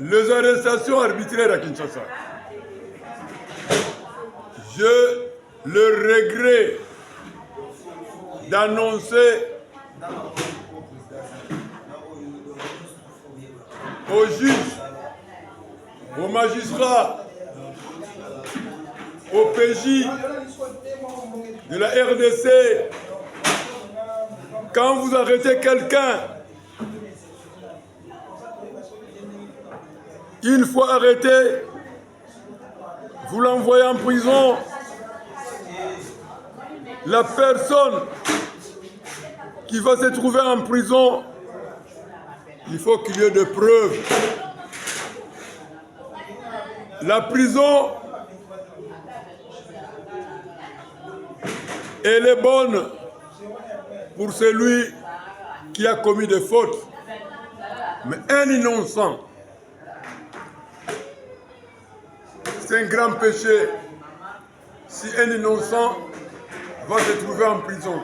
Les arrestations arbitraires à Kinshasa. Je le regrette d'annoncer aux juges, aux magistrats, aux PJ de la RDC, quand vous arrêtez quelqu'un, une fois arrêté, vous l'envoyez en prison. La personne qui va se trouver en prison, il faut qu'il y ait des preuves. La prison, elle est bonne pour celui qui a commis des fautes. Mais un innocent, c'est un grand péché si un innocent va se trouver en prison.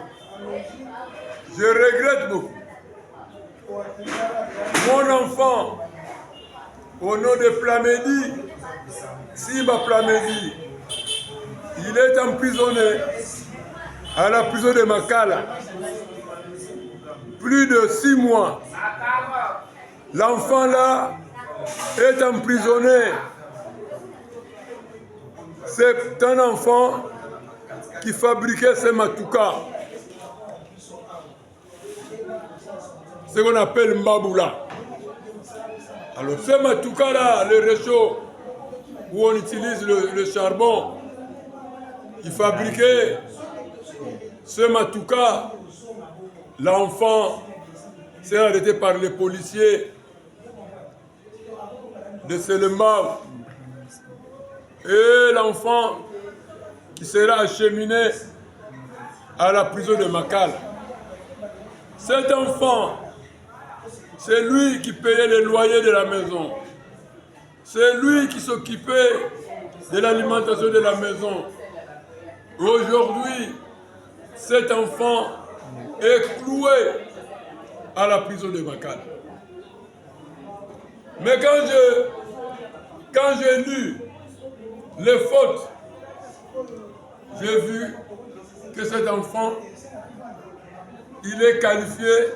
Je regrette beaucoup. Mon enfant, au nom de Plamedi, Simba Plamedi, il est emprisonné à la prison de Makala. Plus de 6 mois. L'enfant là est emprisonné. C'est un enfant qui fabriquait ces matoukas. Ce qu'on appelle Mbaboula. Alors ces matoukas là, le réchaud, où on utilise le charbon, il fabriquait ce matouka. L'enfant s'est arrêté par les policiers de Selembao. Et l'enfant qui sera acheminé à la prison de Makala. Cet enfant, c'est lui qui payait le loyer de la maison. C'est lui qui s'occupait de l'alimentation de la maison. Aujourd'hui, cet enfant est cloué à la prison de Makala. Mais quand j'ai lu les fautes, j'ai vu que cet enfant, il est qualifié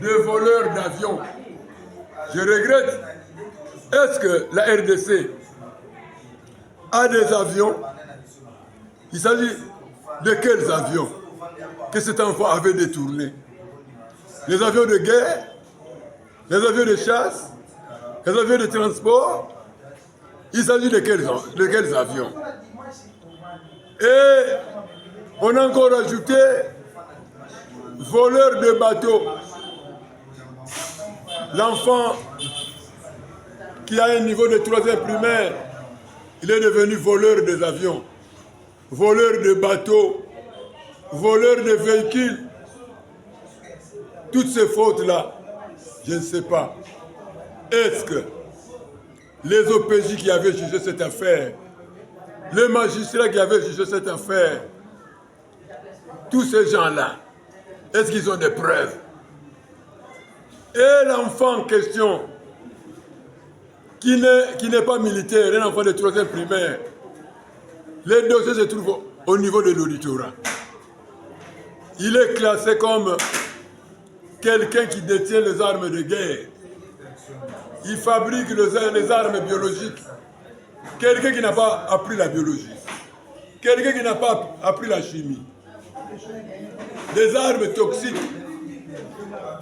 de voleur d'avion. Je regrette. Est-ce que la RDC a des avions? Il s'agit de quels avions que cet enfant avait détournés? Les avions de guerre? Les avions de chasse? Les avions de transport? Il s'agit de quels avions? Et on a encore ajouté voleur de bateaux. L'enfant qui a un niveau de 3e primaire, il est devenu voleur des avions, voleur de bateaux, voleur de véhicules. Toutes ces fautes-là, je ne sais pas. Est-ce que les OPJ qui avaient jugé cette affaire, les magistrats qui avaient jugé cette affaire, tous ces gens-là, est-ce qu'ils ont des preuves? Et l'enfant en question, qui n'est pas militaire, un enfant de 3e primaire, les dossiers se trouvent au niveau de l'auditorat. Il est classé comme quelqu'un qui détient les armes de guerre. Il fabrique les armes biologiques. Quelqu'un qui n'a pas appris la biologie. Quelqu'un qui n'a pas appris la chimie. Des armes toxiques.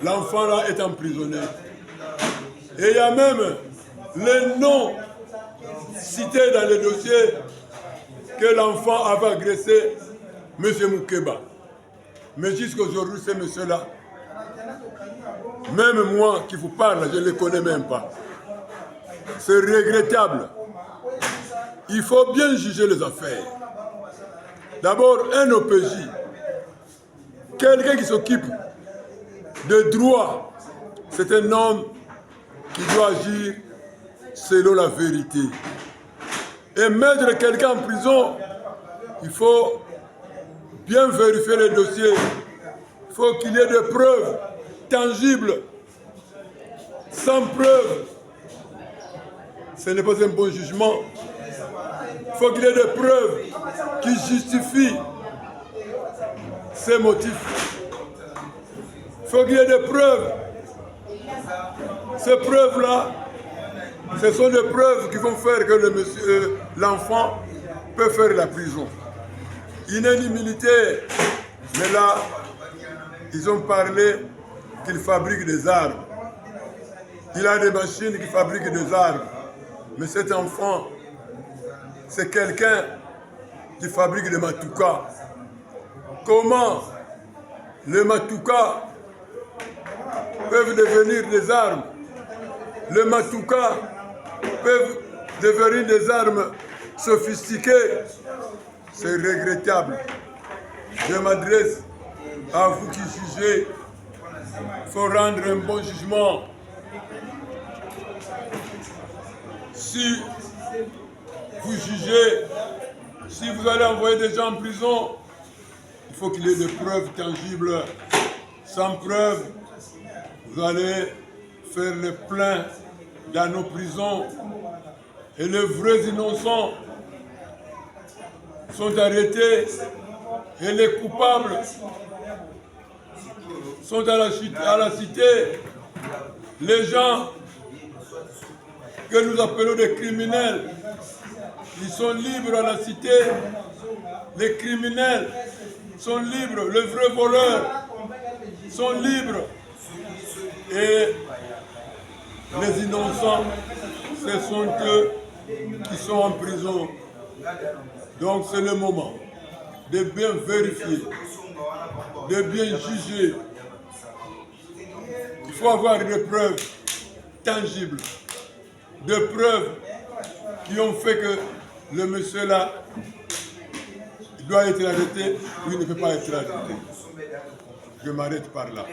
L'enfant là est emprisonné. Et il y a même les noms cités dans le dossier que l'enfant avait agressé M. Moukeba. Mais jusqu'aujourd'hui, ces messieurs-là, même moi qui vous parle, je ne les connais même pas. C'est regrettable. Il faut bien juger les affaires. D'abord, un OPJ, quelqu'un qui s'occupe de droit, c'est un homme qui doit agir selon la vérité. Et mettre quelqu'un en prison, il faut bien vérifier les dossiers. Il faut qu'il y ait des preuves tangibles. Sans preuve, ce n'est pas un bon jugement. Il faut qu'il y ait des preuves qui justifient ces motifs. Il faut qu'il y ait des preuves. Ces preuves-là, ce sont des preuves qui vont faire que l'enfant peut faire la prison. Il n'est ni militaire, mais là, ils ont parlé qu'il fabrique des armes. Il a des machines qui fabriquent des armes. Mais cet enfant, c'est quelqu'un qui fabrique des matoukas. Comment les matoukas peuvent devenir des armes? Les matoukas peuvent devenir des armes sophistiquées. C'est regrettable. Je m'adresse à vous qui jugez. Il faut rendre un bon jugement. Si vous jugez, si vous allez envoyer des gens en prison, il faut qu'il y ait des preuves tangibles. Sans preuve, vous allez faire le plein dans nos prisons. Et les vrais innocents sont arrêtés. Et les coupables sont à la cité. Les gens que nous appelons des criminels, ils sont libres à la cité. Les criminels sont libres. Les vrais voleurs sont libres. Et les innocents, ce sont eux qui sont en prison. Donc c'est le moment de bien vérifier, de bien juger. Il faut avoir des preuves tangibles, des preuves qui ont fait que le monsieur-là doit être arrêté ou il ne peut pas être arrêté. Je m'arrête par là.